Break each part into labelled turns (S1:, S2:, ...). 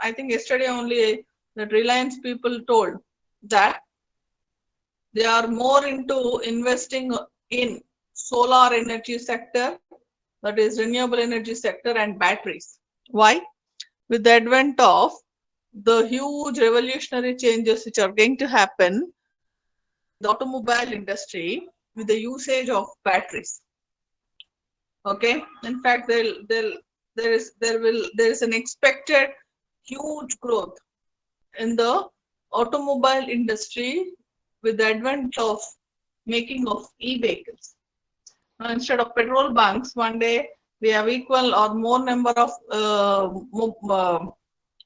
S1: I think yesterday only that Reliance people told that they are more into investing in solar energy sector, that is renewable energy sector, and batteries. Why? With the advent of the huge revolutionary changes which are going to happen in the automobile industry with the usage of batteries. Okay, in fact, there is an expected huge growth in the automobile industry with the advent of making of e-vehicles. Now, instead of petrol bunks, one day we have equal or more number of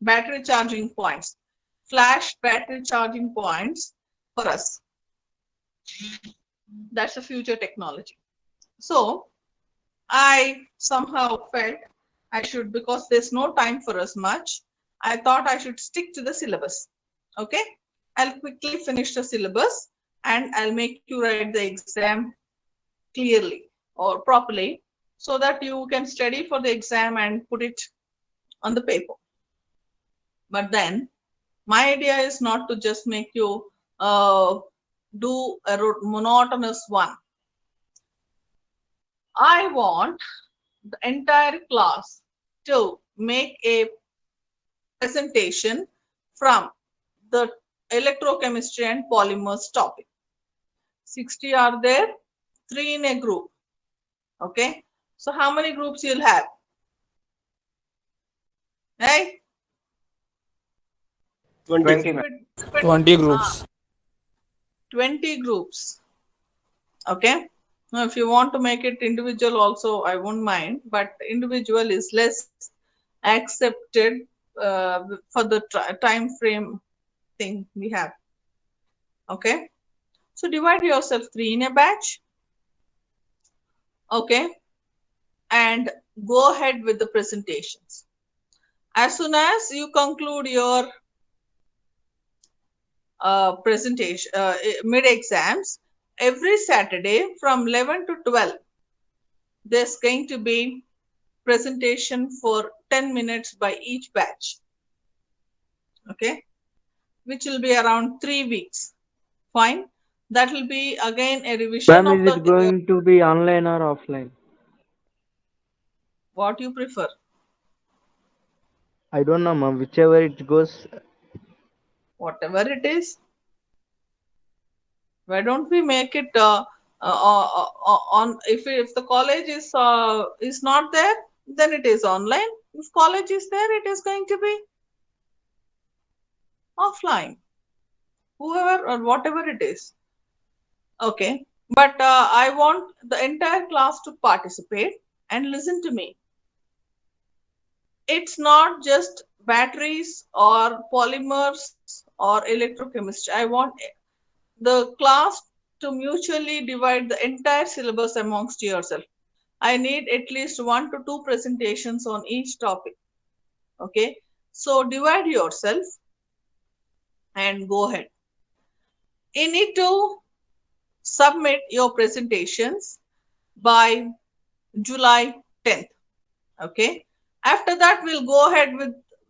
S1: battery charging points, flash battery charging points for us. That's a future technology. So I somehow felt I should, because there's no time for us much, I thought I should stick to the syllabus. Okay, I'll quickly finish the syllabus and I'll make you write the exam clearly or properly so that you can study for the exam and put it on the paper. But then my idea is not to just make you do a monotonous one. I want the entire class to make a presentation from the electrochemistry and polymers topic. 60 are there, 3 in a group. Okay, so how many groups you'll have? Right?
S2: 20, ma'am.
S3: 20 groups.
S1: 20 groups. Okay. Now, if you want to make it individual also, I won't mind, but individual is less accepted for the time frame thing we have. Okay. So divide yourself 3 in a batch. Okay. And go ahead with the presentations. As soon as you conclude your presentation, mid exams, every Saturday from 11 to 12, there's going to be presentation for 10 minutes by each batch. Okay, which will be around 3 weeks. Fine. That will be again a revision
S2: Ma'am,
S1: of
S2: is
S1: the
S2: it going to be online or offline?
S1: what you prefer.
S2: I don't know, ma'am. Whichever it goes.
S1: Whatever it is. Why don't we make it on if the college is not there, then it is online. If college is there, it is going to be offline. Whoever or whatever it is. Okay, but I want the entire class to participate and listen to me. It's not just batteries or polymers or electrochemistry. I want the class to mutually divide the entire syllabus amongst yourself. I need at least 1 to 2 presentations on each topic. Okay, so divide yourself and go ahead. You need to submit your presentations by July 10th. Okay, after that we'll go ahead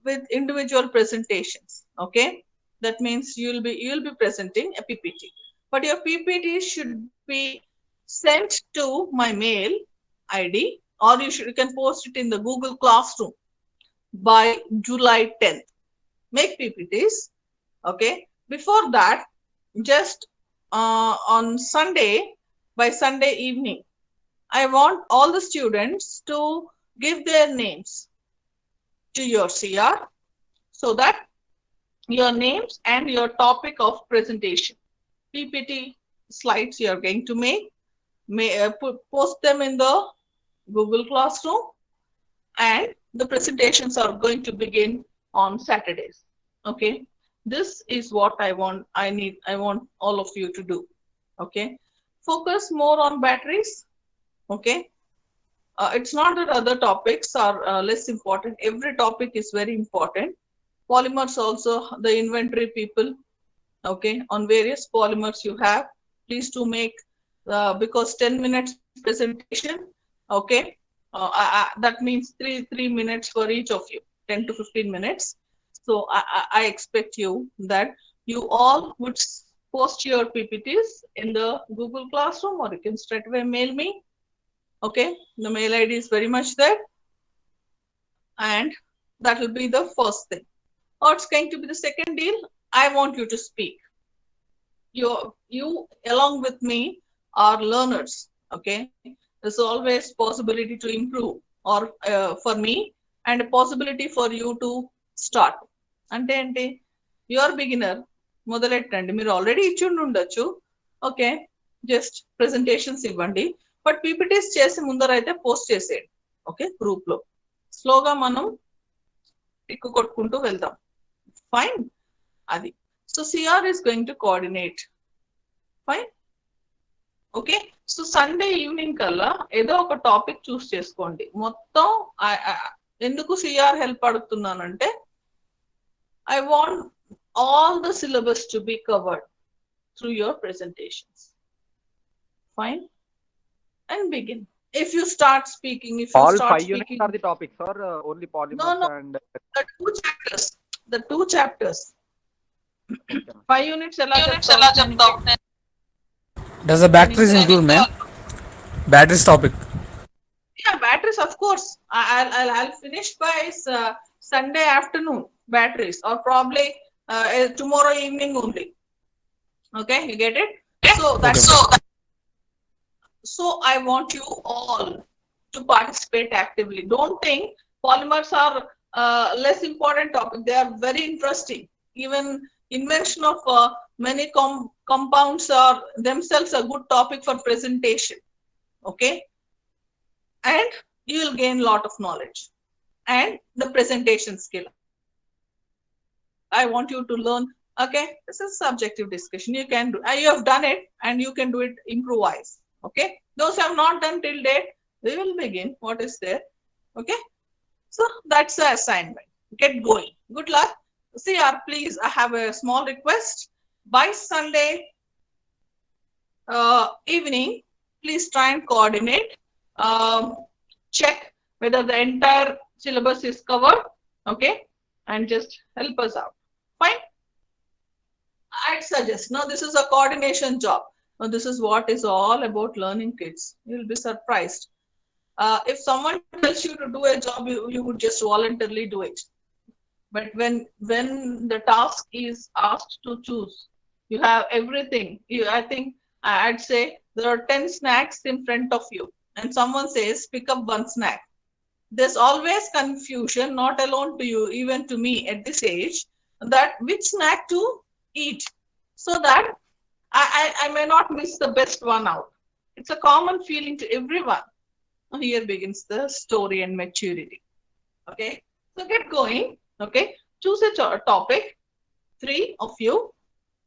S1: with individual presentations. Okay, that means you'll be presenting a PPT, but your PPT should be sent to my mail ID, or you can post it in the Google Classroom by July 10th. Make PPTs. Okay, before that, just on Sunday, by Sunday evening, I want all the students to give their names to your CR so that your names and your topic of presentation, PPT slides you are going to make, post them in the Google Classroom, and the presentations are going to begin on Saturdays. Okay, this is what I want. I want all of you to do. Okay, focus more on batteries. Okay, it's not that other topics are less important. Every topic is very important. Polymers also, the inventory people. Okay, on various polymers you have, please to make because 10 minutes presentation. Okay, that means three minutes for each of you, 10 to 15 minutes. So I expect you that you all would post your PPTs in the Google Classroom, or you can straight away mail me. Okay, the mail ID is very much there, and that will be the first thing. Or it's going to be the second deal. I want you to speak. You along with me are learners. Okay, there's always possibility to improve, or for me, and a possibility for you to start. అంటే ఏంటి, your beginner, మొదలెట్టండి. మీరు already ఇచ్చి ఉండొచ్చు. Okay, just presentations ఇవ్వండి, but PPTs చేసి ముందరైతే post చేసేయండి. Okay, group లో స్లోగా మనం టిక్కు కొట్టుకుంటూ వెళ్దాం. ఫైన్, అది. So CR is going to coordinate. Fine, okay. So Sunday evening కల్లా ఏదో ఒక టాపిక్ చూస్ చేసుకోండి. మొత్తం ఎందుకు సిఆర్ హెల్ప్ అడుగుతున్నానంటే, I want all the syllabus to be covered through your presentations. Fine, and begin. If you start speaking, if you
S3: all
S1: start
S3: 5
S1: speaking,
S3: units are the topics, or only polymers?
S1: No.
S3: And
S1: the two chapters.
S3: okay.
S1: 5 units ela cheptavu.
S4: Does the batteries include, ma'am? Batteries topic.
S1: Yeah, batteries, of course. I'll finish by Sunday afternoon. Batteries, or probably tomorrow evening only. Okay, you get it? So that's
S4: Okay.
S1: so I want you all to participate actively. Don't think polymers are less important topic. They are very interesting. Even invention of many compounds are themselves a good topic for presentation. Okay, and you will gain a lot of knowledge and the presentation skill. I want you to learn. Okay, this is subjective discussion. You can do. You have done it, and you can do it improvise. Okay, those who have not done till date, we will begin. What is there? Okay, so that's the assignment. Get going. Good luck. CR, please. I have a small request. By Sunday evening, please try and coordinate. Check whether the entire syllabus is covered. Okay, and just help us out. Fine. I'd suggest, now this is a coordination job. Now this is what is all about learning, kids. You'll be surprised. If someone tells you to do a job, you would just voluntarily do it. But when the task is asked to choose, you have everything. I think I'd say there are 10 snacks in front of you, and someone says pick up one snack. There's always confusion, not alone to you, even to me at this age, that which snack to eat, so that I may not miss the best one out. It's a common feeling to everyone. Here begins the story and maturity. Okay, so get going. Okay, choose a topic, 3 of you.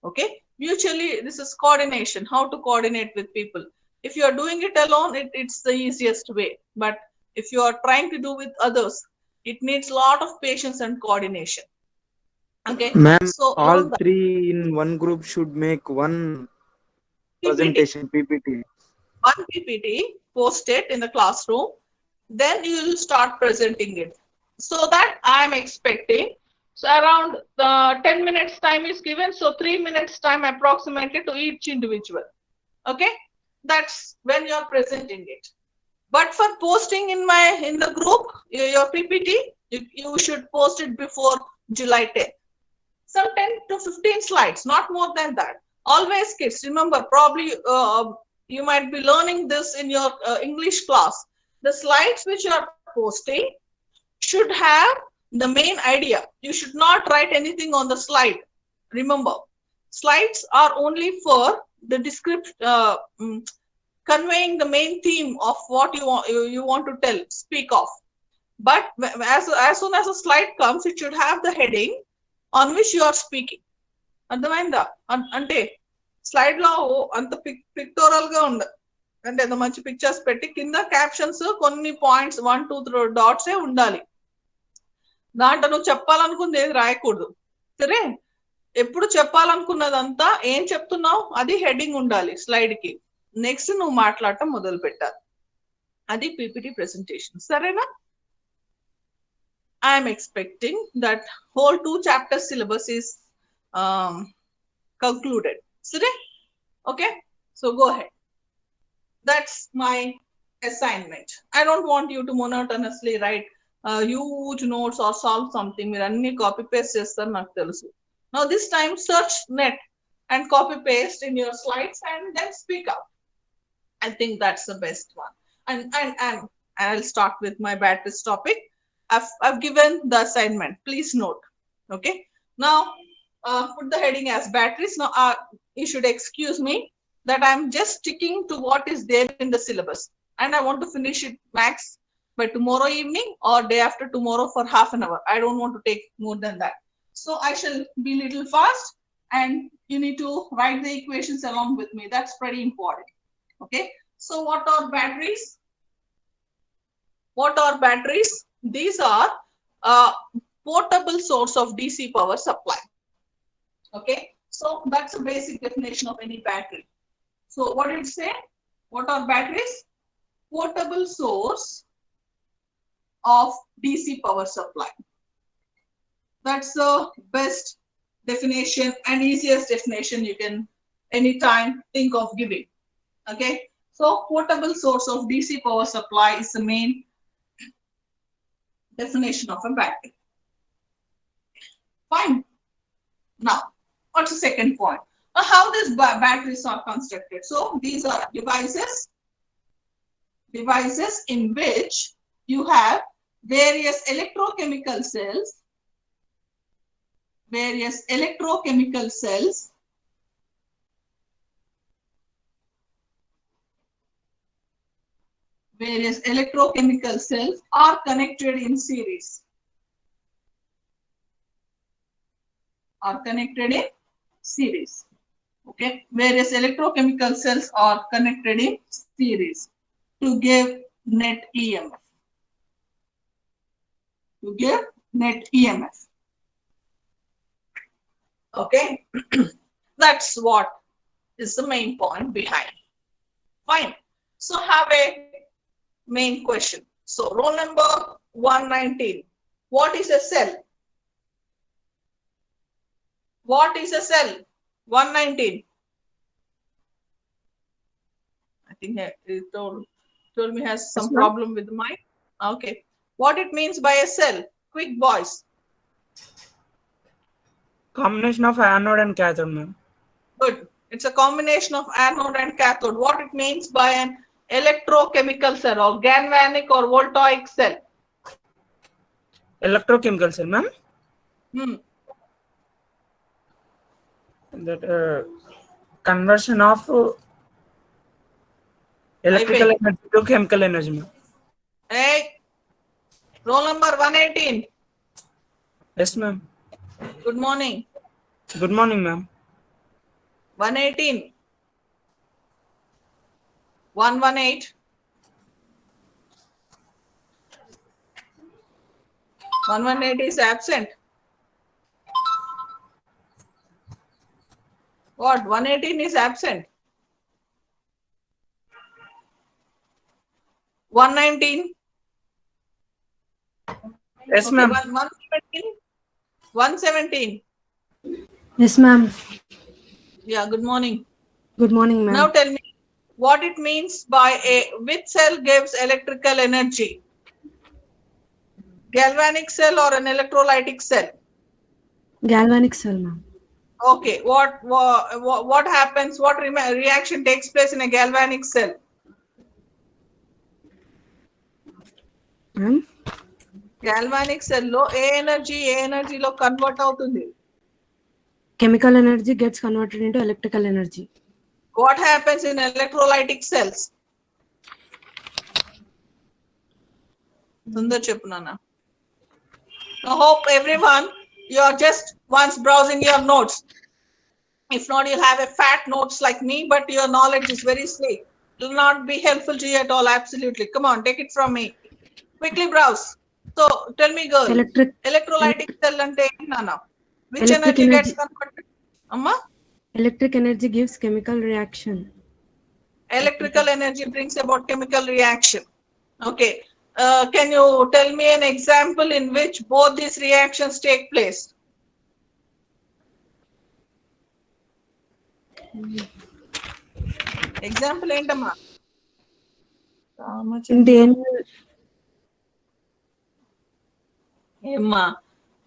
S1: Okay, mutually, this is coordination, how to coordinate with people. If you are doing it alone, it's the easiest way. But if you are trying to do with others, it needs a lot of patience and coordination. Okay,
S2: Ma'am,
S1: so
S2: all
S1: learn that.
S2: 3 in one group should make one presentation PPT.
S1: One PPT, post it in the classroom, then you will start presenting it. So that I am expecting, so around 10 minutes time is given, so 3 minutes time approximately to each individual. Okay, that's when you are presenting it. But for posting in the group, your PPT, you should post it before July 10th. Some 10 to 15 slides, not more than that. Always, kids, remember, probably you might be learning this in your English class. The slides which you are posting should have the main idea. You should not write anything on the slide. Remember, slides are only for the description, conveying the main theme of what you want to tell, speak of. But as soon as a slide comes, it should have the heading on which you are speaking. అర్థమైందా? అంటే slide లో అంత పిక్టోరల్ గా ఉండదు, అంటే ఎంత మంచి pictures పెట్టి కింద క్యాప్షన్స్ కొన్ని పాయింట్స్ 1 2 3 డాట్స్ ఉండాలి. దాంట్లో నువ్వు చెప్పాలనుకుంది ఏది రాయకూడదు. సరే, ఎప్పుడు చెప్పాలనుకున్నదంతా ఏం చెప్తున్నావు అది హెడ్డింగ్ ఉండాలి స్లైడ్ కి. నెక్స్ట్ నువ్వు మాట్లాడటం మొదలు పెట్టాలి. అది పీపీటీ ప్రెజెంటేషన్. సరేనా? I am expecting that whole 2 chapter syllabus is concluded. Okay, so go ahead. That's my assignment. I don't want you to monotonously write huge notes or solve something. మీరు అన్ని copy paste చేస్తారు నాకు తెలుసు. Now this time search net and copy paste in your slides and then speak out. I think that's the best one. And I'll start with my batteries topic. I've given the assignment. Please note. Okay. Now put the heading as batteries. Now you should excuse me that I'm just sticking to what is there in the syllabus, and I want to finish it max by tomorrow evening or day after tomorrow for half an hour. I don't want to take more than that. So I shall be little fast, and you need to write the equations along with me. That's pretty important. Okay. So what are batteries? What are batteries? These are a portable source of DC power supply. Okay. So that's a basic definition of any battery. So what did it say? What are batteries? Portable source of DC power supply. That's the best definition and easiest definition you can anytime think of giving. Okay. So portable source of DC power supply is the main definition of a battery. Fine. Now, what's the second point? How these batteries are constructed. So these are devices in which you have various electrochemical cells, are connected in series. Okay, various electrochemical cells are connected in series to give net EMF. Okay, that's what is the main point behind. Fine. So have a main question. So roll number 119. What is a cell? What is a cell? 119. I think he told me has some problem with the mic. Okay. What it means by a cell? Quick boys.
S5: Combination of anode and cathode, ma'am.
S1: Good. It's a combination of anode and cathode. What it means by an electrochemical cell or galvanic or voltaic cell?
S5: Electrochemical cell, ma'am. That conversion of electrical energy to chemical energy, ma'am.
S1: Hey, roll number 118.
S5: Yes, ma'am.
S1: Good morning.
S5: Good morning, ma'am.
S1: 118. 118. 118 is absent. What? 118 is absent. 119.
S5: Yes,
S1: Okay,
S5: ma'am.
S1: 117. 117.
S6: Yes, ma'am.
S1: Yeah, good morning.
S6: Good morning, ma'am.
S1: Now tell me what it means by which cell gives electrical energy? Galvanic cell or an electrolytic cell?
S6: Galvanic cell, ma'am.
S1: Okay, what happens? What reaction takes place in a galvanic cell?
S6: Ma'am?
S1: Galvanic cell lo energy lo convert అవుతుంది.
S6: Chemical energy gets converted into electrical energy.
S1: What happens in electrolytic cells? Sundar cheppu nana. I hope everyone you are just once browsing your notes. If not, you'll have a fat notes like me, but your knowledge is very slick. It will not be helpful to you at all. Absolutely. Come on, take it from me. Quickly browse. So tell me, girl. Electrolytic cell ante nana. Which energy gets converted? Amma?
S6: Electric energy gives chemical reaction.
S1: Electrical energy brings about chemical reaction. Okay. can you tell me an example in which both these reactions take place? Example ఏంటమ్మా?
S6: దేని
S1: ఏమ్మా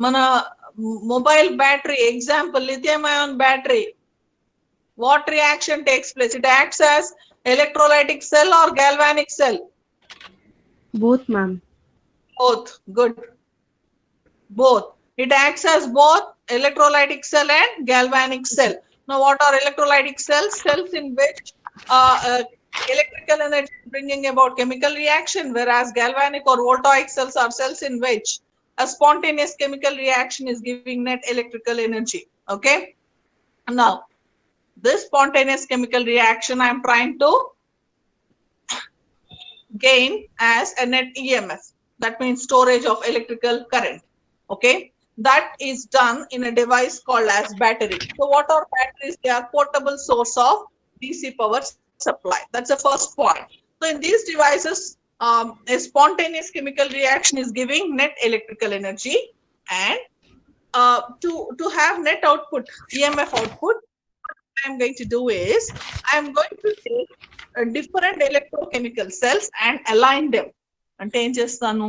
S1: మన mobile battery example lithium ion battery. What reaction takes place? It acts as electrolytic cell or galvanic cell?
S6: both, ma'am.
S1: Both. Good. Both. It acts as both electrolytic cell and galvanic cell. Now, what are electrolytic cells? Cells in which electrical energy is bringing about chemical reaction, whereas galvanic or voltaic cells are cells in which a spontaneous chemical reaction is giving net electrical energy. Okay. Now, this spontaneous chemical reaction I am trying to gain as a net EMF. That means storage of electrical current. Okay. That is done in a device called as battery. So what are batteries? They are portable source of DC power supply. That's the first point. So in these devices, a spontaneous chemical reaction is giving net electrical energy, and to have net output, EMF output, what I'm going to do is I'm going to take different electrochemical cells and align them. అంటే ఏం చేస్తాను,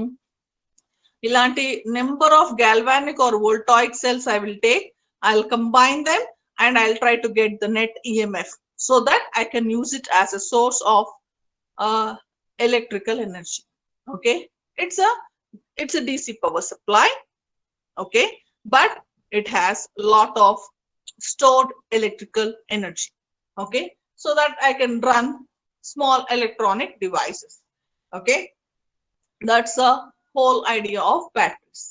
S1: ఇలాంటి number of galvanic or voltaic cells I will take, I'll combine them and I'll try to get the net EMF so that I can use it as a source of electrical energy. Okay, it's a DC power supply. Okay, but it has a lot of stored electrical energy. Okay, so that I can run small electronic devices. Okay, that's the whole idea of batteries.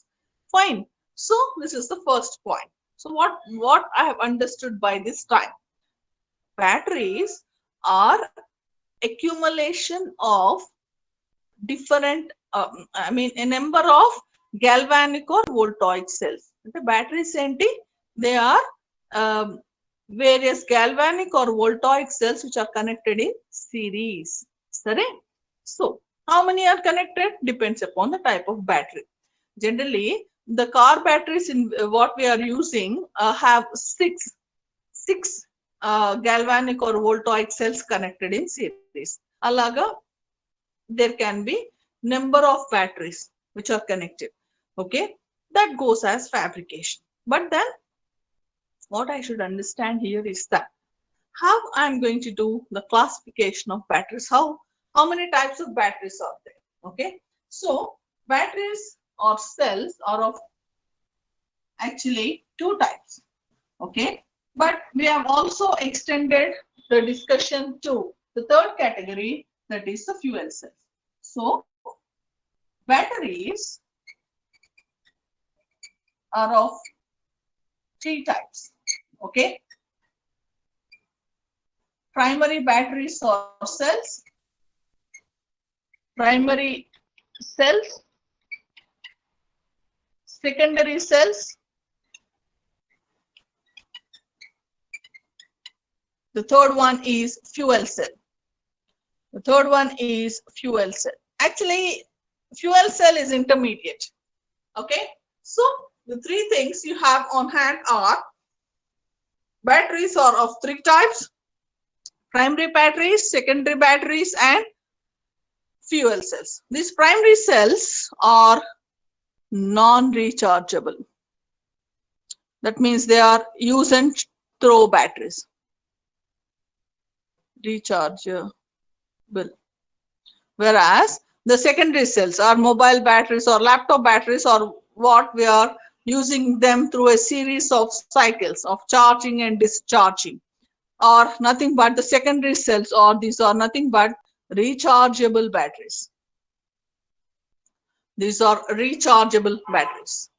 S1: Fine. So this is the first point. So what I have understood by this time, batteries are accumulation of different a number of galvanic or voltaic cells. The batteries enti, they are various galvanic or voltaic cells which are connected in series. Sare? So how many are connected depends upon the type of battery. Generally, the car batteries in what we are using have six galvanic or voltaic cells connected in series. Alaga, there can be number of batteries which are connected. Okay, that goes as fabrication. But then what I should understand here is that how I'm going to do the classification of batteries. How many types of batteries are there? Okay, so batteries or cells are of actually two types. Okay, but we have also extended the discussion to the third category, that is the fuel cells. So batteries are of three types. Okay, primary batteries or cells, primary cells, secondary cells, the third one is fuel cell. The third one is fuel cell. Actually, fuel cell is intermediate. Okay, so the three things you have on hand are batteries are of three types: primary batteries, secondary batteries, and fuel cells. These primary cells are non-rechargeable. That means they are use and throw batteries. Rechargeable. Whereas the secondary cells are mobile batteries or laptop batteries, or what we are using them through a series of cycles of charging and discharging, are nothing but the secondary cells, or these are nothing but rechargeable batteries. These are rechargeable batteries.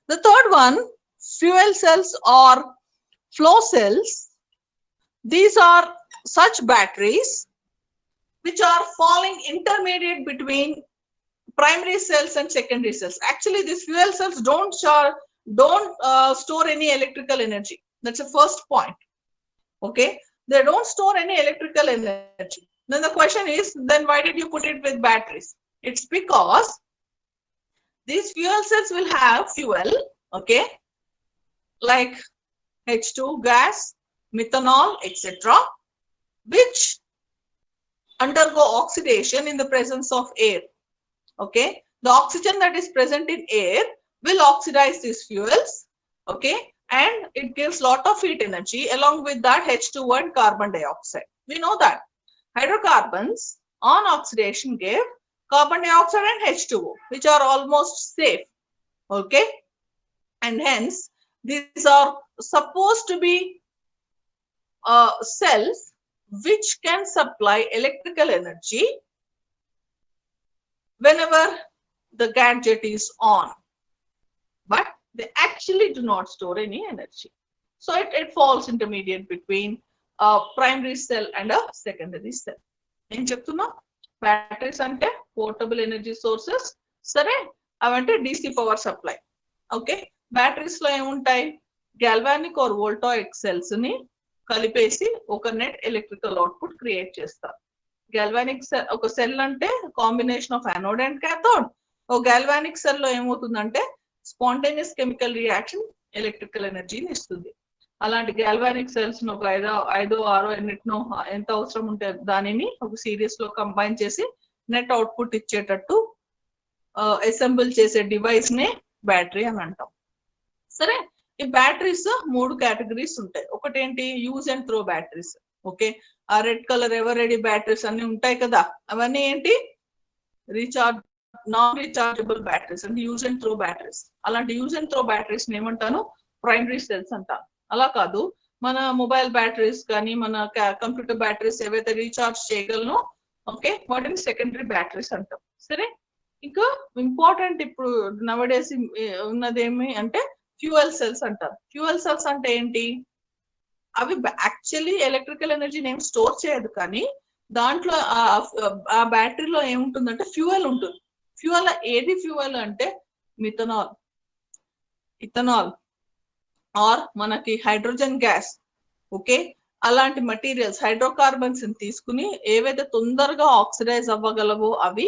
S1: The third one, fuel cells or flow cells. These are such batteries which are falling intermediate between primary cells and secondary cells. Actually, these fuel cells don't store any electrical energy. That's the first point. Okay, they don't store any electrical energy. Then the question is, then why did you put it with batteries? It's because these fuel cells will have fuel, okay, like H2 gas, methanol, etc., which undergo oxidation in the presence of air. Okay, the oxygen that is present in air will oxidize these fuels. Okay, and it gives lot of heat energy. Along with that, H2O and carbon dioxide. We know that hydrocarbons on oxidation give carbon dioxide and H2O, which are almost safe. Okay, and hence these are supposed to be cells which can supply electrical energy whenever the gadget is on, but they actually do not store any energy. So it falls intermediate between a primary cell and a secondary cell. ఏం చెప్తున్నా, batteries అంటే portable energy sources, సరే అవంటే DC power supply. Okay, batteries లో ఏముంటాయి, galvanic or voltaic cells ని కలిపేసి ఒక నెట్ ఎలక్ట్రికల్ అవుట్పుట్ క్రియేట్ చేస్తారు. గాల్వానిక్ సెల్, ఒక సెల్ అంటే combination of anode and cathode. ఒక గాల్వానిక్ సెల్ లో ఏమవుతుందంటే స్పాంటేనియస్ కెమికల్ రియాక్షన్ ఎలక్ట్రికల్ ఎనర్జీని ఇస్తుంది. అలాంటి గాల్వానిక్ సెల్స్ ఒక ఐదో ఆరో ఎన్నిటినో ఎంత అవసరం ఉంటే దానిని ఒక సిరీస్ లో కంబైన్ చేసి నెట్ అవుట్పుట్ ఇచ్చేటట్టు అసెంబుల్ చేసే డివైస్ నే బ్యాటరీ అని అంటాం. సరే, ఈ బ్యాటరీస్ 3 కేటగిరీస్ ఉంటాయి. ఒకటి ఏంటి, use and throw batteries. Okay, ఆ red colour Eveready batteries అన్ని ఉంటాయి కదా, అవన్నీ ఏంటి, రీచార్జ్ నాన్ రీచార్జబుల్ బ్యాటరీస్ అంటే యూజ్ అండ్ త్రో బ్యాటరీస్. అలాంటి యూజ్ అండ్ త్రో బ్యాటరీస్ ఏమంటాను, ప్రైమరీ సెల్స్ అంటాను. అలా కాదు, మన మొబైల్ బ్యాటరీస్ కానీ మన కంప్యూటర్ బ్యాటరీస్ ఏవైతే రీఛార్జ్ చేయగలను, ఓకే, వాటిని సెకండరీ బ్యాటరీస్ అంటాం. సరే, ఇంకా ఇంపార్టెంట్ ఇప్పుడు నవడేస్ ఉన్నదేమి అంటే ఫ్యూయల్ సెల్స్ అంటారు. ఫ్యూయల్ సెల్స్ అంటే ఏంటి, అవి యాక్చువల్లీ ఎలక్ట్రికల్ ఎనర్జీని ఏం స్టోర్ చేయదు, కానీ దాంట్లో ఆ బ్యాటరీలో ఏముంటుందంటే ఫ్యూయల్ ఉంటుంది. ఫ్యూయల్ ఏది ఫ్యూయల్ అంటే మిథనాల్, ఇథనాల్ ఆర్ మనకి హైడ్రోజన్ గ్యాస్. ఓకే, అలాంటి మెటీరియల్స్ హైడ్రోకార్బన్స్ తీసుకుని ఏవైతే తొందరగా ఆక్సిడైజ్ అవ్వగలవో అవి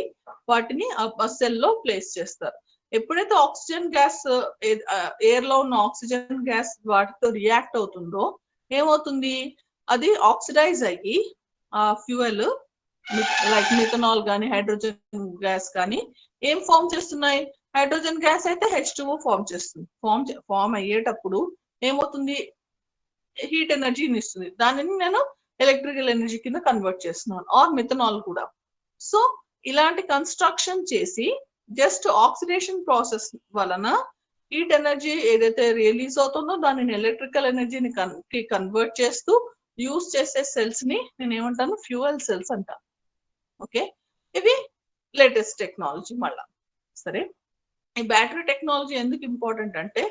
S1: వాటిని ఆ సెల్ లో ప్లేస్ చేస్తారు. ఎప్పుడైతే ఆక్సిజన్ గ్యాస్ ఎయిర్ లో ఉన్న ఆక్సిజన్ గ్యాస్ వాటితో రియాక్ట్ అవుతుందో ఏమవుతుంది, అది ఆక్సిడైజ్ అయ్యి ఆ ఫ్యూయల్ లైక్ మిథనాల్ కానీ హైడ్రోజన్ గ్యాస్ కానీ ఏం ఫామ్ చేస్తున్నాయి, హైడ్రోజన్ గ్యాస్ అయితే H2O ఫామ్ చేస్తుంది. ఫామ్ అయ్యేటప్పుడు ఏమవుతుంది, హీట్ ఎనర్జీని ఇస్తుంది. దానిని నేను ఎలక్ట్రికల్ ఎనర్జీ కింద కన్వర్ట్ చేస్తున్నాను, ఆర్ మిథనాల్ కూడా. సో ఇలాంటి కన్స్ట్రక్షన్ చేసి జస్ట్ ఆక్సిడేషన్ ప్రాసెస్ వలన హీట్ ఎనర్జీ ఏదైతే రిలీజ్ అవుతుందో దానిని ఎలక్ట్రికల్ ఎనర్జీని కన్వర్ట్ చేస్తూ యూజ్ చేసే సెల్స్ ని నేను ఏమంటాను, ఫ్యూయల్ సెల్స్ అంటాను. ఓకే, ఇవి లేటెస్ట్ టెక్నాలజీ మళ్ళా. సరే, ఈ బ్యాటరీ టెక్నాలజీ ఎందుకు ఇంపార్టెంట్ అంటే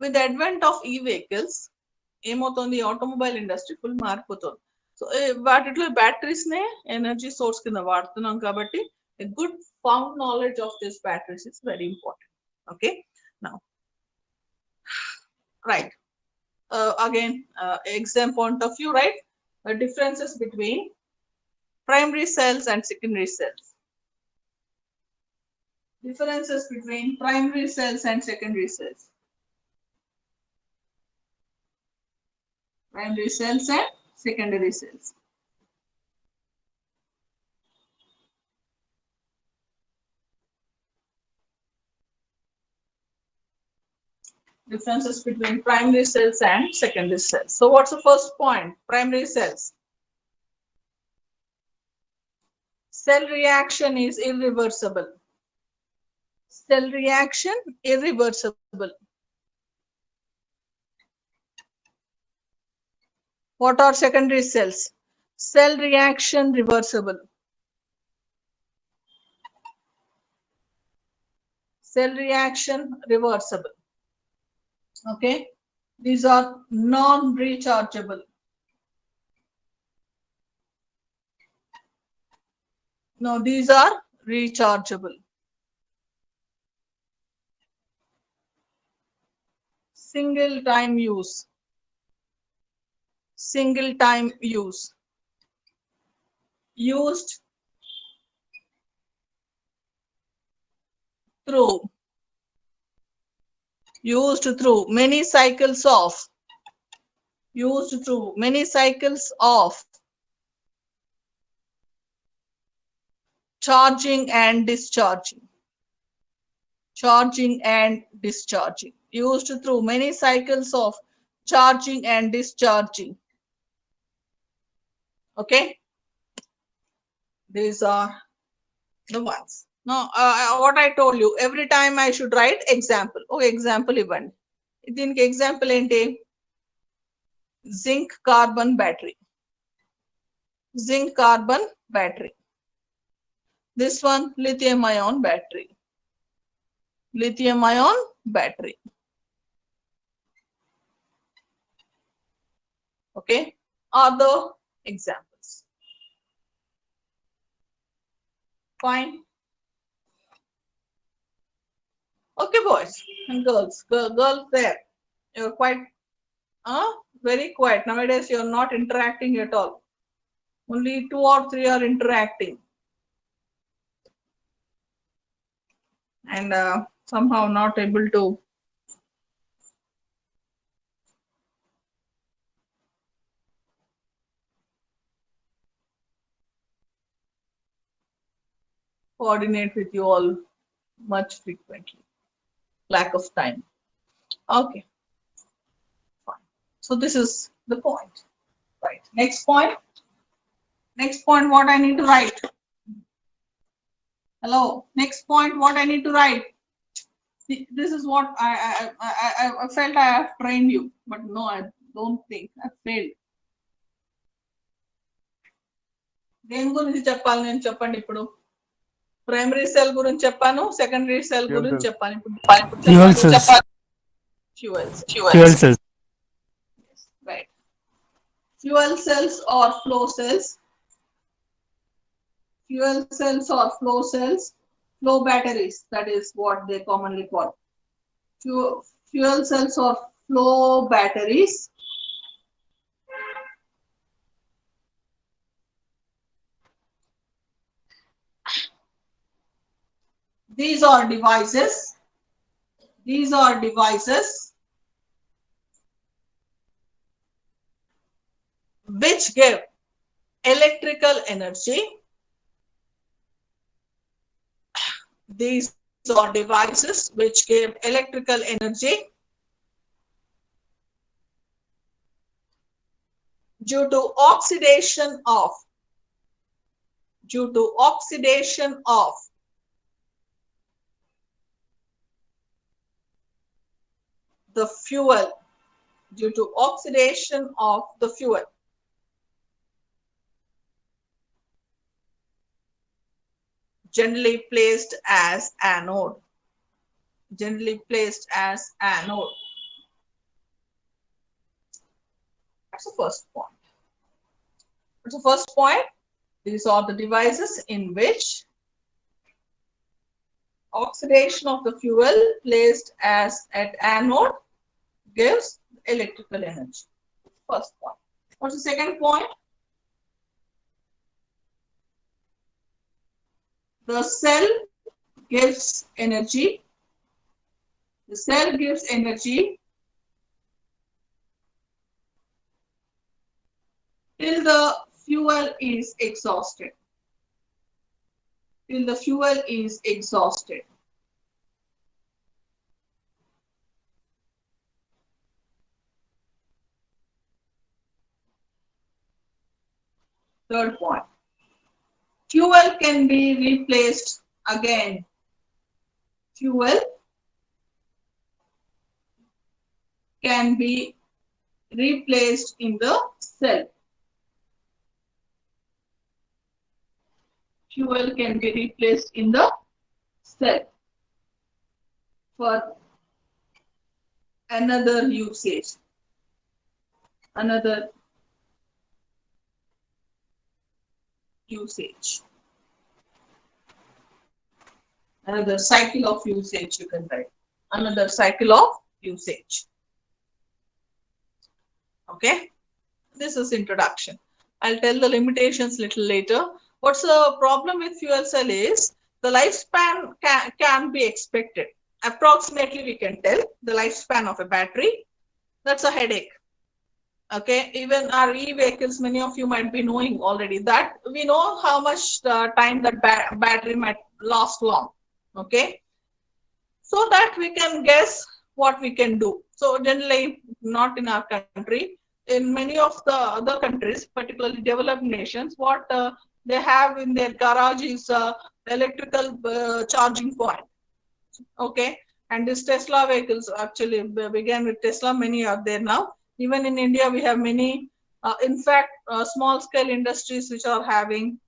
S1: విత్ అడ్వెంట్ ఆఫ్ ఈ వెహికల్స్ ఏమవుతుంది, ఆటోమొబైల్ ఇండస్ట్రీ ఫుల్ మారిపోతుంది. సో వాటిలో బ్యాటరీస్ నే ఎనర్జీ సోర్స్ కింద వాడుతున్నాం కాబట్టి good found knowledge of this batteries is very important. Okay, now right, again exam point of view, right, differences between primary cells and secondary cells. Differences between primary cells and secondary cells. Primary cells and secondary cells. Differences between primary cells and secondary cells. So what's the first point? Primary cells. Cell reaction is irreversible. Cell reaction irreversible. What are secondary cells? Cell reaction reversible. Cell reaction reversible. Okay, these are non-rechargeable. No, these are rechargeable. Single time use. Single time use. Used through many cycles of charging and discharging. Used through many cycles of charging and discharging. Okay, these are the ones. Now, what I told you, every time I should write example. Okay, example event. దీనికి example ఏంటి? Zinc carbon battery. This one, lithium ion battery. Okay, other examples. Fine. Okay, boys and girls. Girls there. You're quite very quiet. Nowadays you're not interacting at all. Only 2 or 3 are interacting. And somehow not able to coordinate with you all much frequently. Lack of time. Okay. Fine. So this is the point. Right. Next point. What I need to write. Hello. Next point. What I need to write. See, this is what I felt I have trained you, but no, I don't think I failed. దేని గురించి చెప్పాలి నేను చెప్పండి ఇప్పుడు primary cell గురించి చెప్పాను secondary cell గురించి చెప్పాను ఇప్పుడు
S4: Fuel cells.
S1: fuel cells right fuel cells or flow cells flow batteries, that is what they commonly call fuel cells or flow batteries. These are devices which give electrical energy. These are devices which give electrical energy due to oxidation of the fuel, generally placed as anode. That's the first point. These are the devices in which oxidation of the fuel placed as at anode gives electrical energy. First point. What's the second point? The cell gives energy. Till the fuel is exhausted. Third point. Fuel can be replaced again. Fuel can be replaced in the cell. For another usage. Another cycle of usage, you can write. Another cycle of usage. Okay, this is introduction. I'll tell the limitations little later. What's the problem with fuel cell is the lifespan can be expected. Approximately, we can tell the lifespan of a battery. That's a headache. Okay, even our e-vehicles, many of you might be knowing already that we know how much time that battery might last long. Okay, so that we can guess what we can do. So generally, not in our country, in many of the other countries, particularly developed nations, what they have in their garage is electrical charging point. Okay, and these Tesla vehicles actually began with Tesla. Many are there now. Even in India, we have many. In fact, small scale industries which are having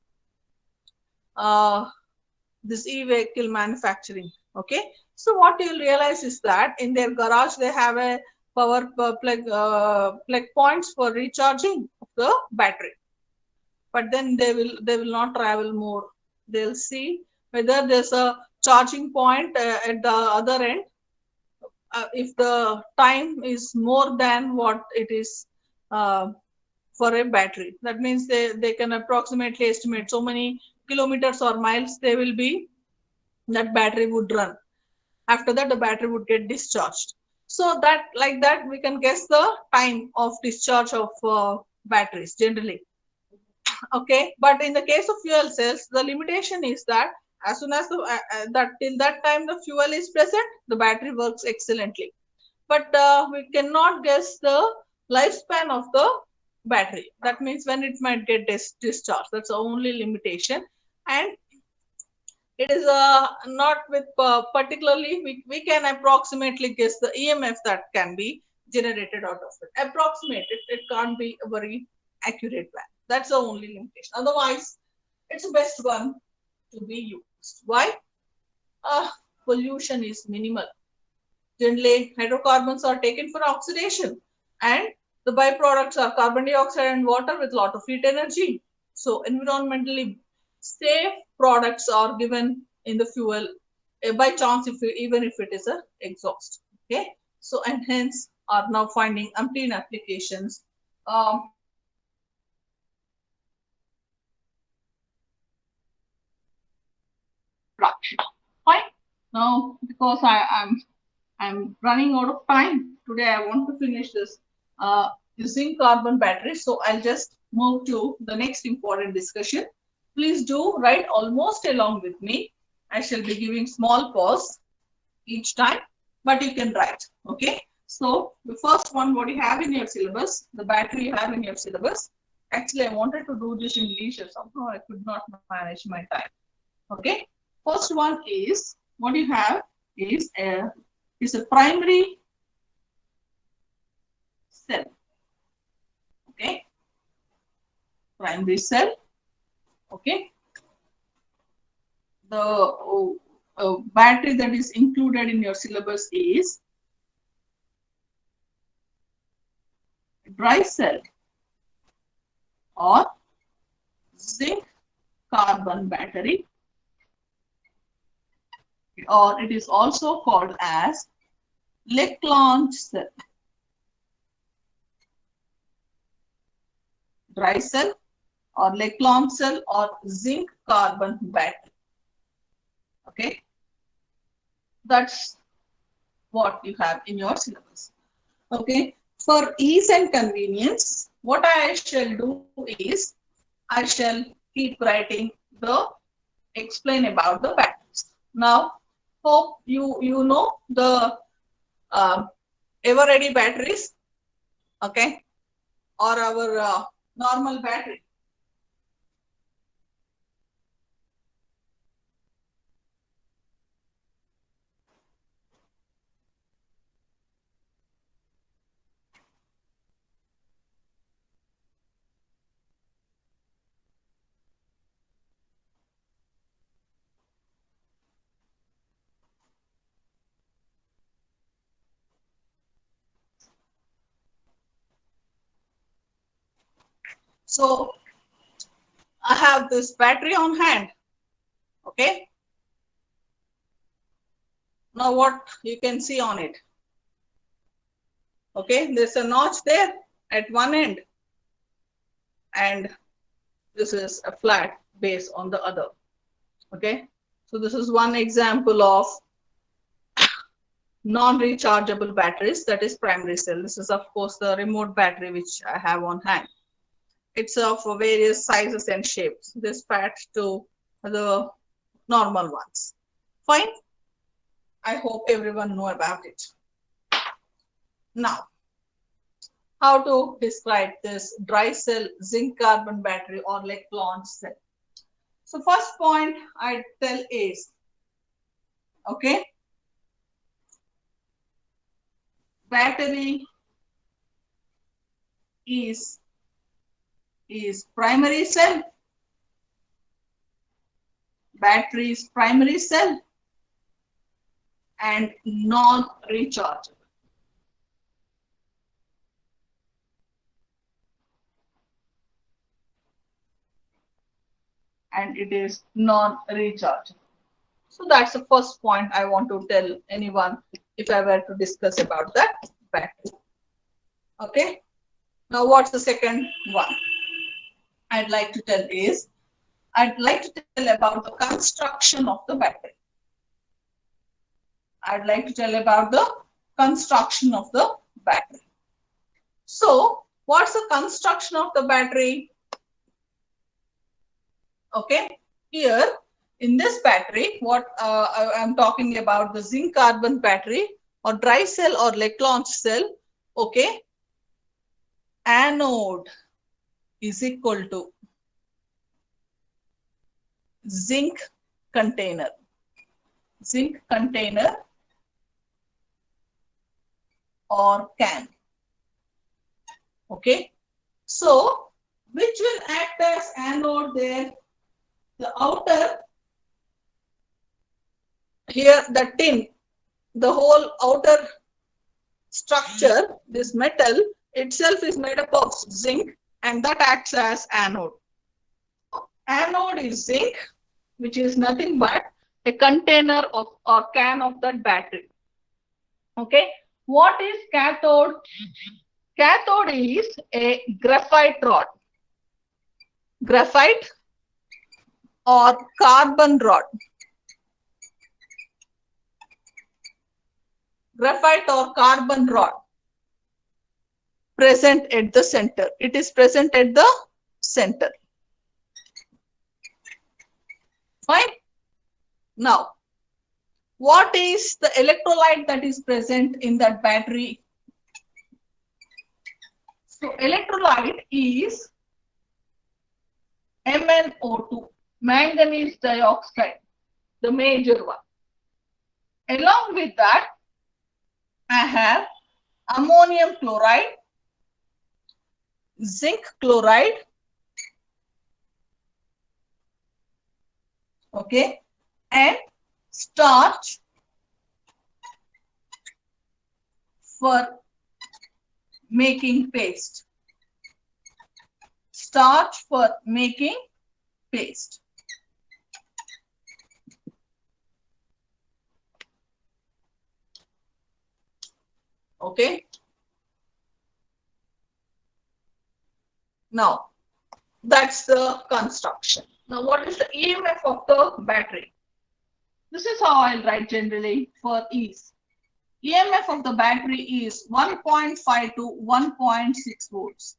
S1: this e-vehicle manufacturing. Okay, so what you'll realize is that in their garage they have a power plug points for recharging of the battery, but then they will not travel more. They'll see whether there's a charging point at the other end. If the time is more than what it is for a battery, that means they can approximately estimate so many kilometers or miles they will be, that battery would run. After that, the battery would get discharged. So that, like that, we can guess the time of discharge of batteries generally. Okay, but in the case of fuel cells, the limitation is that as soon as that till that time the fuel is present, the battery works excellently. But we cannot guess the lifespan of the battery. That means when it might get discharged. That's the only limitation. And it is not with particularly, we can approximately guess the EMF that can be generated out of it. Approximate it can't be a very accurate plan. That's the only limitation. Otherwise, it's the best one to be used. Why? Pollution is minimal. Generally, hydrocarbons are taken for oxidation, and the byproducts are carbon dioxide and water with lot of heat energy. So environmentally safe products are given in the fuel by chance, even if it is a exhaust. Okay, so and hence are now finding umpteen applications. Fine. Now, because I'm running out of time today, I want to finish this zinc carbon battery. So I'll just move to the next important discussion. Please do write almost along with me. I shall be giving small pause each time, but you can write. Okay. So the first one, what you have in your syllabus, the battery you have in your syllabus. Actually, I wanted to do this in leisure. Somehow I could not manage my time. Okay. First one is what you have is a primary cell. Okay. Primary cell. Okay. The battery that is included in your syllabus is dry cell or zinc carbon battery, or it is also called as Leclanche cell. Dry cell or Leclanche cell or zinc carbon battery. Okay, that's what you have in your syllabus. Okay, for ease and convenience, what I shall do is I shall keep writing the explain about the batteries. Now, hope you know the ever ready batteries, okay, or our normal battery. So I have this battery on hand. Okay. Now what you can see on it. Okay, there's a notch there at one end, and this is a flat base on the other. Okay, So this is one example of non-rechargeable batteries, that is primary cell. This is of course the remote battery which I have on hand. It's of various sizes and shapes, dispatched to the normal ones. Fine. I hope everyone know about it. Now, how to describe this dry cell zinc carbon battery or like launch cell? So first point I tell is, okay, battery is primary cell. Battery is primary cell and non-rechargeable. And it is non-rechargeable. So that's the first point I want to tell anyone if I were to discuss about that battery. Okay. Now what's the second one I'd like to tell is, I'd like to tell about the construction of the battery. I'd like to tell about the construction of the battery. So what's the construction of the battery? Okay, here in this battery, what I'm talking about, the zinc carbon battery or dry cell or like launch cell. Okay, anode is equal to zinc container. Zinc container or can. Okay, so which will act as anode there? The outer, here the tin, the whole outer structure, this metal itself is made up of zinc and that acts as anode. Anode is zinc, which is nothing but a container of or can of that battery. Okay, what is cathode? Cathode is a graphite rod. Graphite or carbon rod. Graphite or carbon rod present at the center. It is present at the center. Fine. Now, what is the electrolyte that is present in that battery? So, electrolyte is MnO2, manganese dioxide, the major one. Along with that, I have ammonium chloride, zinc chloride, okay, and starch for making paste. Starch for making paste. Okay. Now, that's the construction. Now, what is the EMF of the battery? This is how I'll write generally for ease. EMF of the battery is 1.5 to 1.6 volts.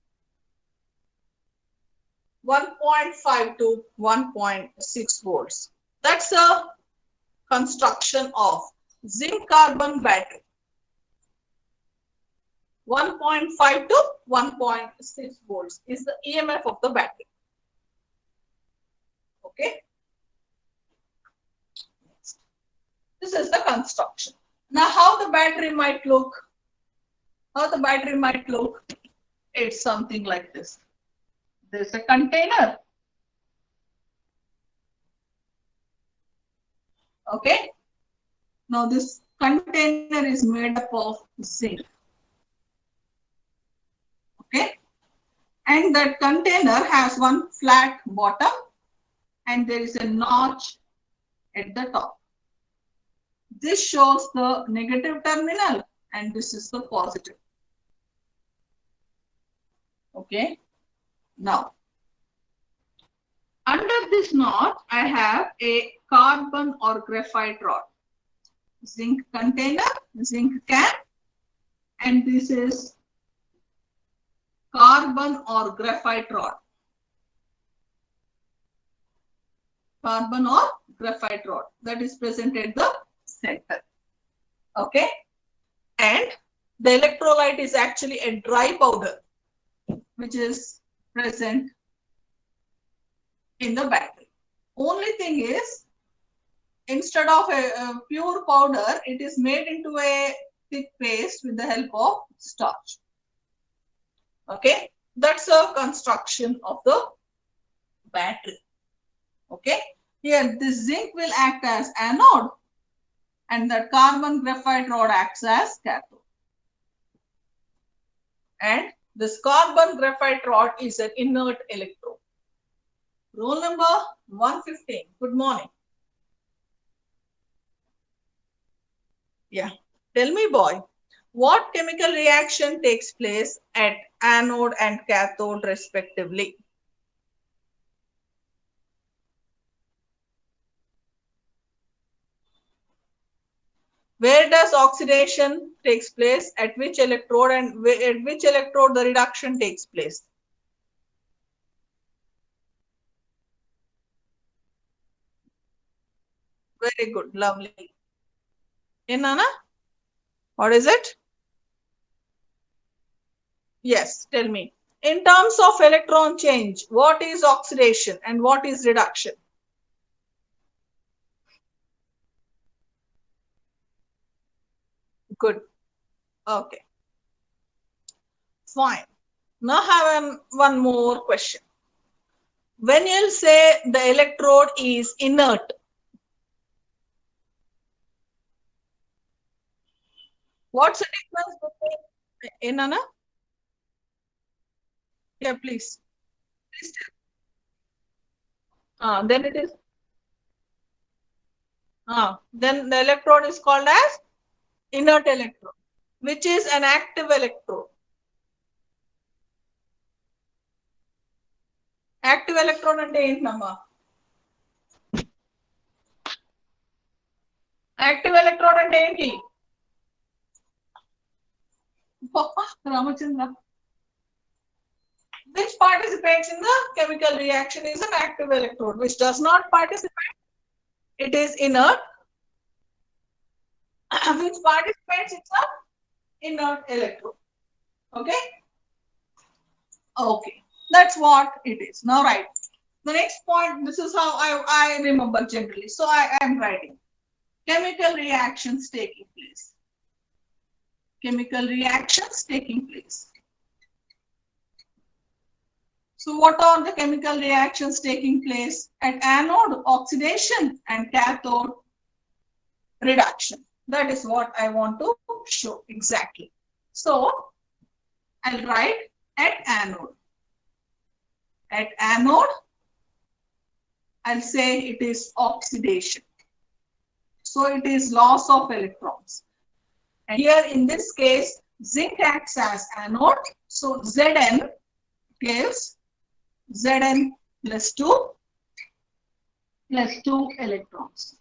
S1: 1.5 to 1.6 volts. That's the construction of zinc carbon battery. 1.5 to 1.6 volts is the EMF of the battery. Okay. This is the construction. Now, how the battery might look? How the battery might look? It's something like this. There's a container. Okay. Now, this container is made up of zinc. Okay. And that container has one flat bottom and there is a notch at the top. This shows the negative terminal and this is the positive. Okay. Now, Under this knot, I have a carbon or graphite rod. Zinc container, zinc can, and this is carbon or graphite rod. Carbon or graphite rod that is present at the center. Okay. And the electrolyte is actually a dry powder which is present in the battery. Only thing is, instead of a pure powder, it is made into a thick paste with the help of starch. Okay, that's a construction of the battery. Okay, here this zinc will act as anode and the carbon graphite rod acts as cathode. And this carbon graphite rod is an inert electrode. Roll number 115. Good morning. Yeah. Tell me, boy, what chemical reaction takes place at anode and cathode respectively? Where does oxidation takes place? At which electrode, and at which electrode the reduction takes place? Very good. Lovely. Nana? What is it? Yes, tell me. In terms of electron change, what is oxidation and what is reduction? Good. Okay. Fine. Now have one more question. When you say the electrode is inert, what's the difference between Nana? Yeah, please. Please tell. Then it is. Then the electrode is called as inert electrode, which is an active electrode. Active electrode ante ఏంటమ్మా? Active electrode ante ఏంటి? Ramachandra. Which participates in the chemical reaction is an active electrode. Which does not participate, it is inert. Which participates, it's an inert electrode. Okay? Okay. That's what it is. Now write. The next point, this is how I remember generally. So I am writing. Chemical reactions taking place. Chemical reactions taking place. So what are the chemical reactions taking place? At anode, oxidation, and cathode, reduction. That is what I want to show exactly. So I'll write at anode. At anode, I'll say it is oxidation. So it is loss of electrons. And here in this case, zinc acts as anode. So Zn gives Zn plus 2 electrons.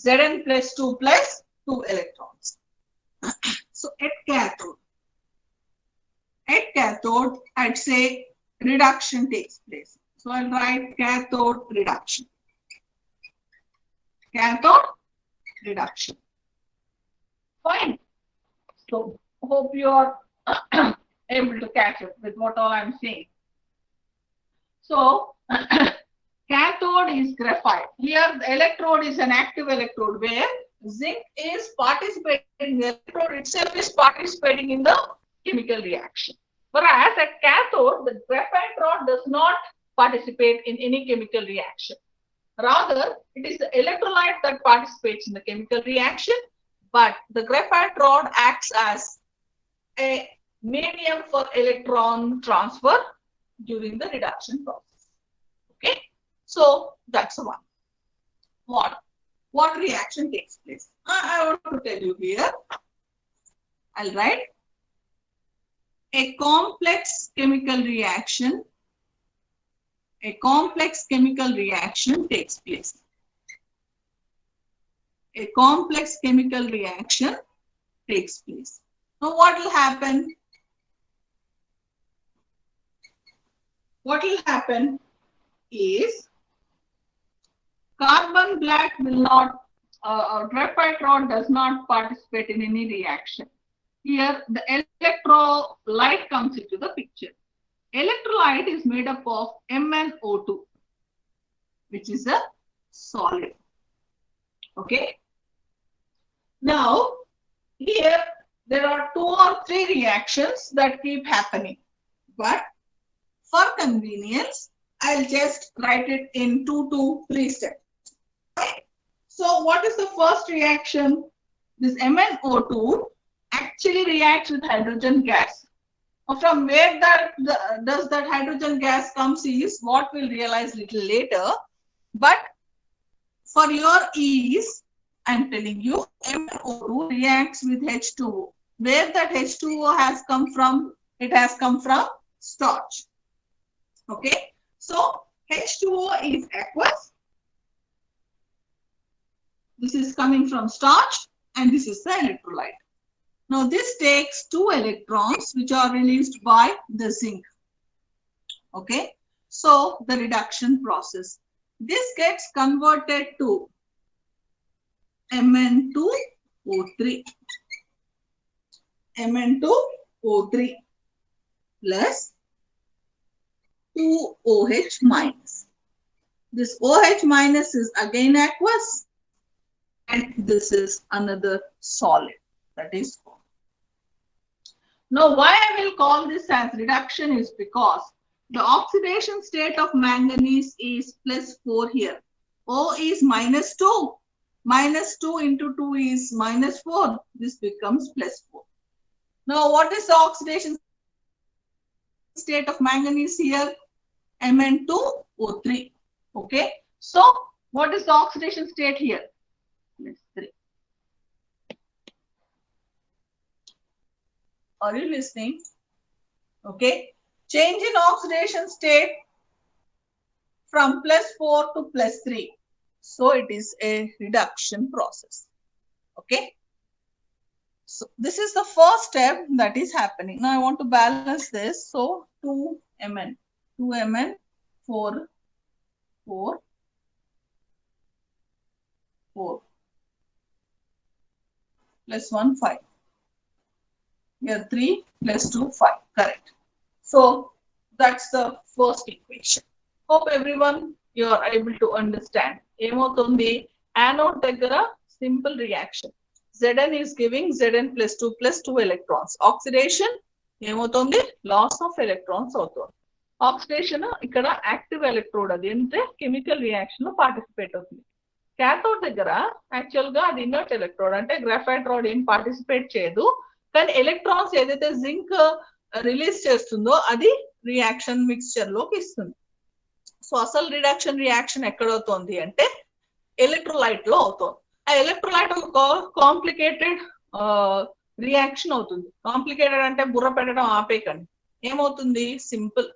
S1: Zn plus 2 electrons. So at cathode, I'd say reduction takes place. So I'll write cathode reduction. Cathode reduction. Fine. So hope you are able to catch up with what all I'm saying. So cathode is graphite. Here the electrode is an active electrode where zinc is participating, the electrode itself is participating in the chemical reaction. Whereas at cathode, the graphite rod does not participate in any chemical reaction. Rather, it is the electrolyte that participates in the chemical reaction, but the graphite rod acts as a medium for electron transfer during the reduction process. Okay, so that's the one. What reaction takes place? I want to tell you here. I'll write a complex chemical reaction a complex chemical reaction takes place. A complex chemical reaction takes place. Now what will happen? What will happen is carbon black will not, graphite rod does not participate in any reaction. Here the electrolyte comes into the picture. Electrolyte is made up of MnO2, which is a solid. Okay. Now here there are 2 or 3 reactions that keep happening, but for convenience, I'll just write it in 2 to 3 steps. So what is the first reaction? This MnO2 actually reacts with hydrogen gas. From where does that hydrogen gas comes is what we'll realize little later. But for your ease, I'm telling you, MnO2 reacts with H2O. Where that H2O has come from? It has come from starch. Okay, so H2O is aqueous. This is coming from starch and this is the electrolyte. Now this takes 2 electrons which are released by the zinc. Okay, so the reduction process. This gets converted to Mn2O3. Mn2O3 plus 2OH minus. This OH minus is again aqueous and this is another solid, that is. Now why I will call this as reduction is because the oxidation state of manganese is +4 here. O is -2. -2 into 2 is -4. This becomes +4. Now what is the oxidation state of manganese here? Mn2O3. Okay. So what is the oxidation state here? +3. Are you listening? Okay. Change in oxidation state from +4 to +3. So it is a reduction process. Okay. So this is the first step that is happening. Now I want to balance this. So 2Mn, 4, 4, 4, +1, 5. Here 3 + 2, 5. Correct. So that's the first equation. Hope everyone you are able to understand. Emotundi anode daggara simple reaction. Zn is giving Zn + 2 electrons. Oxidation emotundi loss of electrons avutundi. Oxidation ikkada active electrode adi ante chemical reaction lo participate avutundi. Cathode daggara actual ga adi inert electrode ante graphite rod em participate cheyadu. కానీ electrons ఏదైతే zinc release చేస్తుందో అది reaction mixture లోకి ఇస్తుంది. So అసలు reaction ఎక్కడ అవుతుంది అంటే ఎలక్ట్రోలైట్ లో అవుతుంది. ఆ ఎలక్ట్రోలైట్ ఒక కాంప్లికేటెడ్ రియాక్షన్ అవుతుంది. కాంప్లికేటెడ్ అంటే బుర్ర పెట్టడం ఆపేకండి. ఏమవుతుంది? సింపుల్.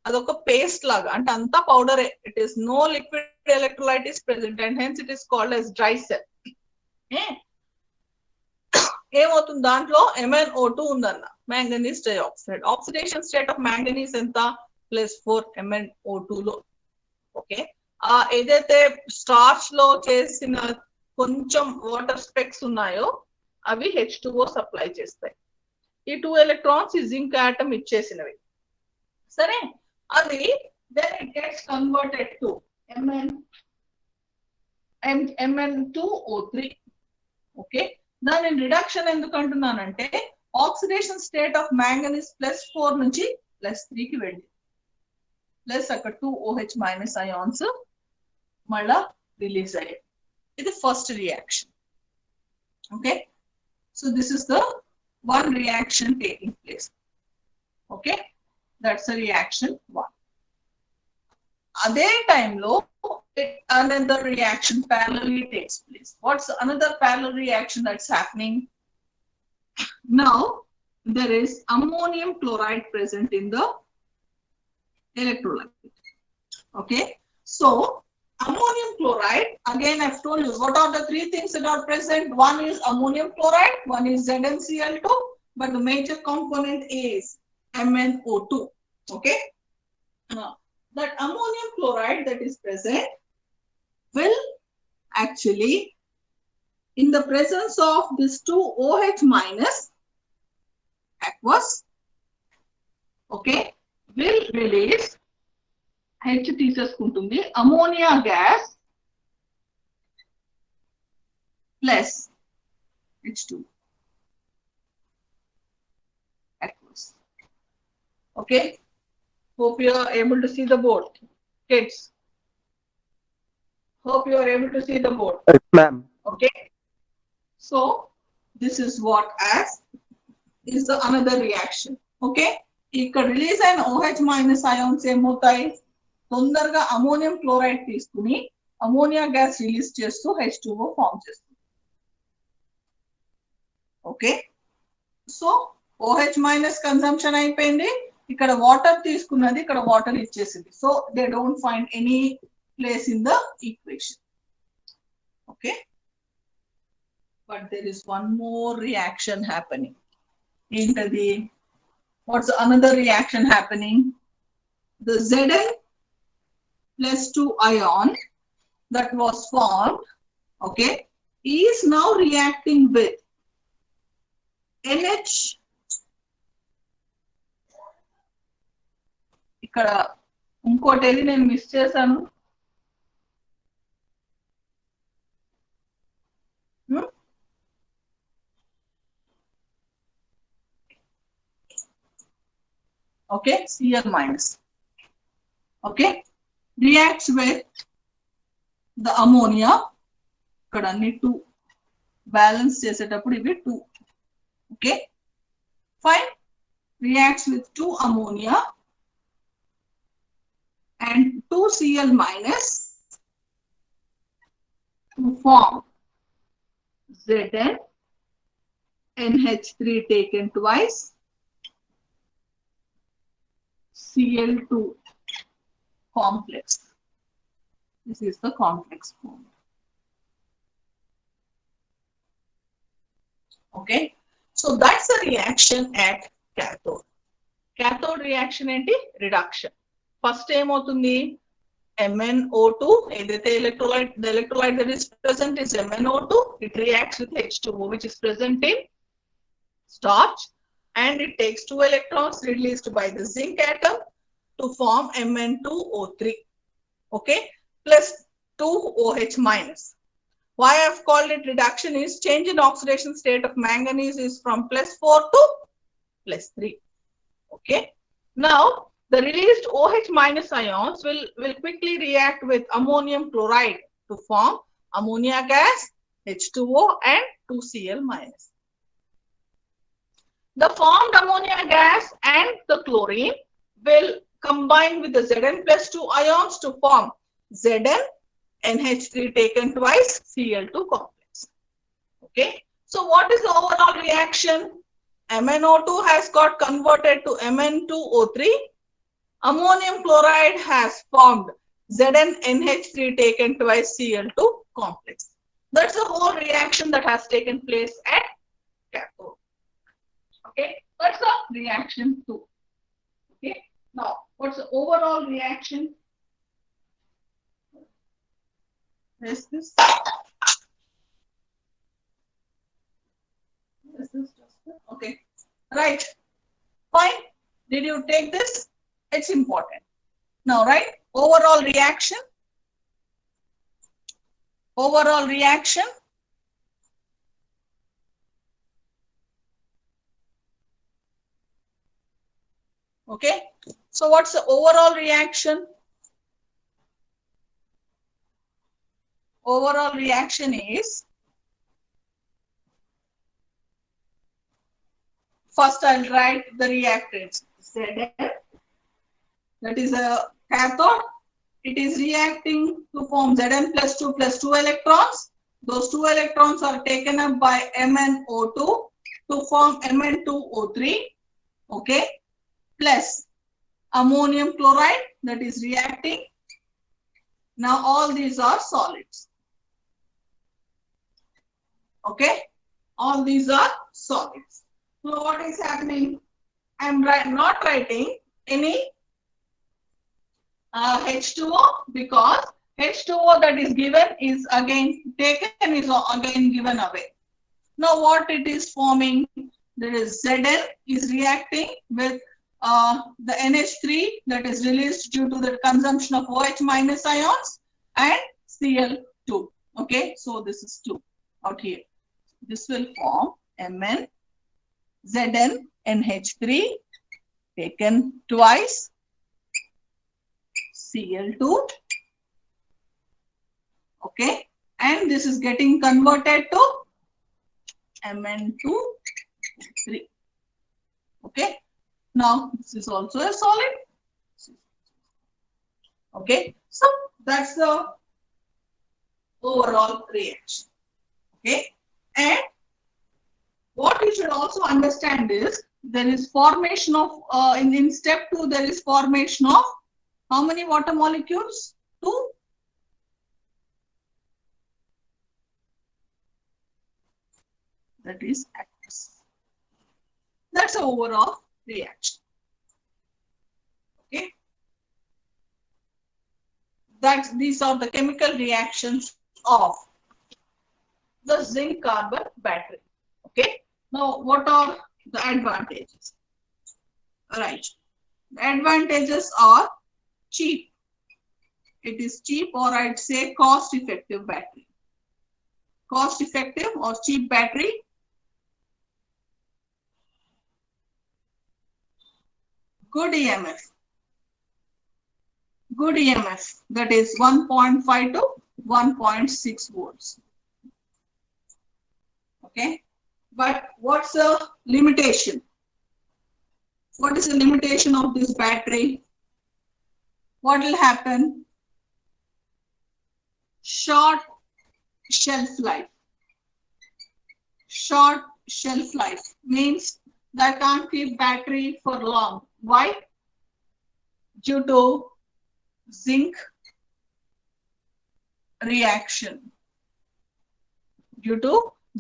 S1: అదొక పేస్ట్ లాగా, అంటే అంతా పౌడరే. It is no liquid electrolyte is present and hence it is called as dry cell. ఏమవుతుంది? దాంట్లో MnO2 ఉందన్న, manganese dioxide. Oxidation state of manganese ఎంత? +4 MnO2 లో. ఓకే, ఏదైతే స్టార్చ్ లో చేసిన కొంచెం వాటర్ స్పెక్స్ ఉన్నాయో అవి H2O సప్లై చేస్తాయి. ఈ 2 ఎలక్ట్రాన్స్ ఈ జింక్ ఆటమ్ ఇచ్చేసినవి. సరే, అది then it gets converted to Mn2O3. Okay, దాని రిడక్షన్ ఎందుకు అంటున్నానంటే ఆక్సిడేషన్ స్టేట్ ఆఫ్ మ్యాంగనీస్ +4 నుంచి +3 కి వెళ్ళి ప్లస్ అక్కడ 2OH మైనస్ అయాన్స్ మళ్ళా రిలీజ్ అయ్యాయి. ఇది first reaction. Okay, so this is the one reaction taking place. Okay, that's a reaction 1. అదే టైంలో another reaction parallelly takes place. What's another parallel reaction that's happening? Now there is ammonium chloride present in the electrolyte. Okay. So ammonium chloride, again I've told you what are the three things that are present. One is ammonium chloride, one is ZnCl2, but the major component is MnO2. Okay. That ammonium chloride that is present will actually, in the presence of this 2 OH minus aqueous, okay, will release H తీసేసుకుంటుంది ammonia gas plus H2 aqueous. Okay, hope you are able to see the board, kids. Hope you are able to see the board.
S3: Yes, ma'am.
S1: Okay, so this is what as is the another reaction. Okay, ఇక్కడ release అయిన OH minus ions ఏమవుతాయి, తొందరగా ammonium chloride తీసుకుని ammonia gas release చేస్తూ H2O form చేస్తుంది. Okay, so OH minus consumption అయిపోయింది, ఇక్కడ water తీసుకున్నది, ఇక్కడ వాటర్ ఇచ్చేసింది. So they don't find any place in the equation. Okay, but there is one more reaction happening. ఏంటది? What's another reaction happening? The Zn plus 2 ion that was formed, okay, is now reacting with NH. ఇక్కడ ఇంకోటి ఏది నేను miss చేశాను. Okay, Cl minus. Okay, reacts with the ammonia. ఇక్కడ అన్ని 2 balance చేసేటప్పుడు ఇవి 2. Okay, fine. Reacts with 2 ammonia and 2 Cl minus to form Zn NH3 taken twice, Cl2 complex. This is the complex form. Okay, so that's the reaction at cathode. Cathode reaction enti reduction. First ఏమవుతుంది, MnO2, ఏదైతే electrolyte, the electrolyte that is present is MnO2. It reacts with H2O, which is present in starch, and it takes 2 electrons released by the zinc atom to form Mn2O3, okay, plus 2 OH minus. Why I've called it reduction is change in oxidation state of manganese is from +4 to +3. Okay, now the released OH minus ions will quickly react with ammonium chloride to form ammonia gas, H2O, and 2Cl minus. The formed ammonia gas and the chlorine will combine with the Zn plus 2 ions to form Zn NH3 taken twice, Cl2 complex. Okay, so what is the overall reaction? MnO2 has got converted to Mn2O3. Ammonium chloride has formed Zn NH3 taken twice, Cl2 complex. That's the whole reaction that has taken place at cathode. Okay, that's the reaction 2. Okay, now what's the overall reaction? Is this? This is just okay. Right. Fine. Did you take this? It's important. Now, right? Overall reaction. Overall reaction. Okay, so what's the overall reaction? Overall reaction is, first I'll write the reactants. Zn, that is a cathode. It is reacting to form Zn plus 2 electrons. Those 2 electrons are taken up by MnO2 to form Mn2O3. Okay, plus ammonium chloride that is reacting Now all these are solids. Okay, all these are solids. So what is happening? I am not writing any H2O because H2O that is given is again taken, is again given away. Now what it is forming? There is Zn is reacting with the NH3 that is released due to the consumption of OH minus ions and Cl2. Okay, so this is 2 out here. This will form Mn, Zn, NH3 taken twice, Cl2. Okay, and this is getting converted to Mn2, 3. Okay, now this is also a solid. Okay, so that's the overall reaction. Okay, and what you should also understand is there is formation of in step 2 there is formation of how many water molecules? 2. That is aqueous. That's the overall reaction. Okay, these are the chemical reactions of the zinc carbon battery. Okay, now what are the advantages? Right, the advantages are cheap. It is cheap, or I'd say cost effective battery. Cost effective or cheap battery. Good EMF. Good EMF, that is 1.5 to 1.6 volts. Okay, but what's the limitation? What is the limitation of this battery? What will happen? Short shelf life. Short shelf life means that can't keep battery for long. Why? Due to zinc reaction. Due to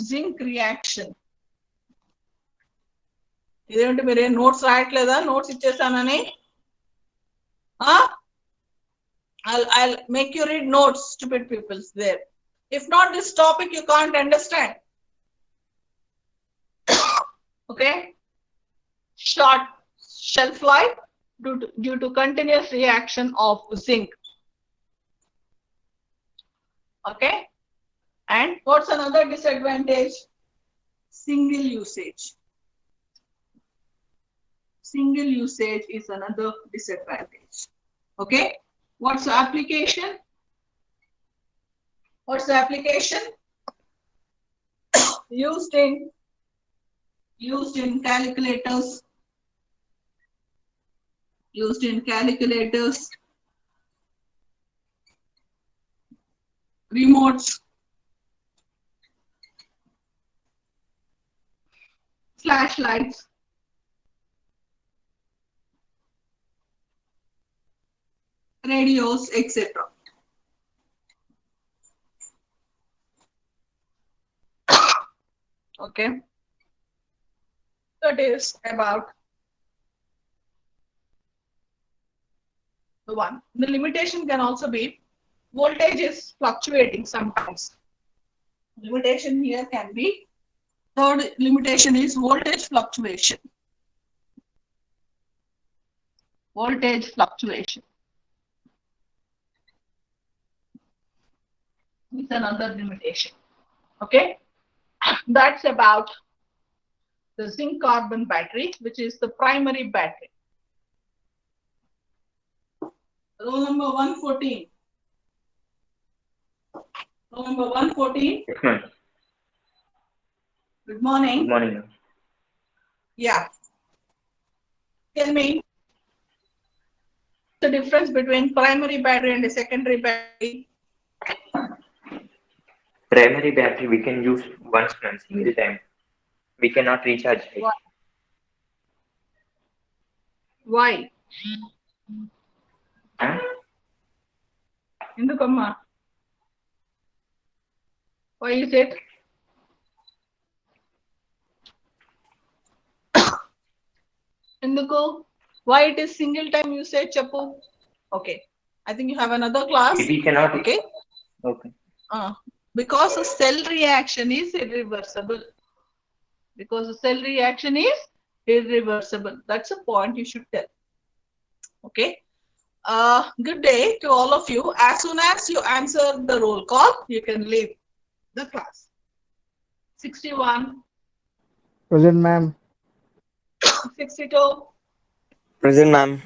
S1: zinc reaction. ఇదేంటి మీరే notes రాయట్లేదా? Notes ఇచ్చేసానని. I'll make you read notes, stupid peoples there. If not this topic, you can't understand. Okay, short shelf life due to continuous reaction of zinc. Okay, and what's another disadvantage? Single usage. Single usage is another disadvantage. Okay, what's the application? What's the application? Used in calculators. Used in calculators, remotes, flashlights, radios, etc. Okay, that is about the one. The limitation can also be voltage is fluctuating sometimes. Limitation here can be, third limitation is voltage fluctuation. Voltage fluctuation is another limitation. Okay, that's about the zinc carbon battery, which is the primary battery. Row number 114. Row number 114.
S7: Yes, ma'am.
S1: Good morning.
S7: Good morning, ma'am.
S1: Yeah. Tell me the difference between primary battery and a secondary battery.
S7: Primary battery we can use once, ma'am, single time. We cannot recharge it.
S1: Why?
S7: Huh?
S1: Indukama. Why is it? Induku, why it is single time usage, Chappu? Okay. I think you have another class.
S7: We cannot.
S1: Okay.
S7: Okay.
S1: Because a cell reaction is irreversible. Because a cell reaction is irreversible. That's a point you should tell. Okay. Good day to all of you. As soon as you answer the roll call, you can leave the class. 61,
S2: Present, ma'am.
S1: 62,
S2: Present, ma'am.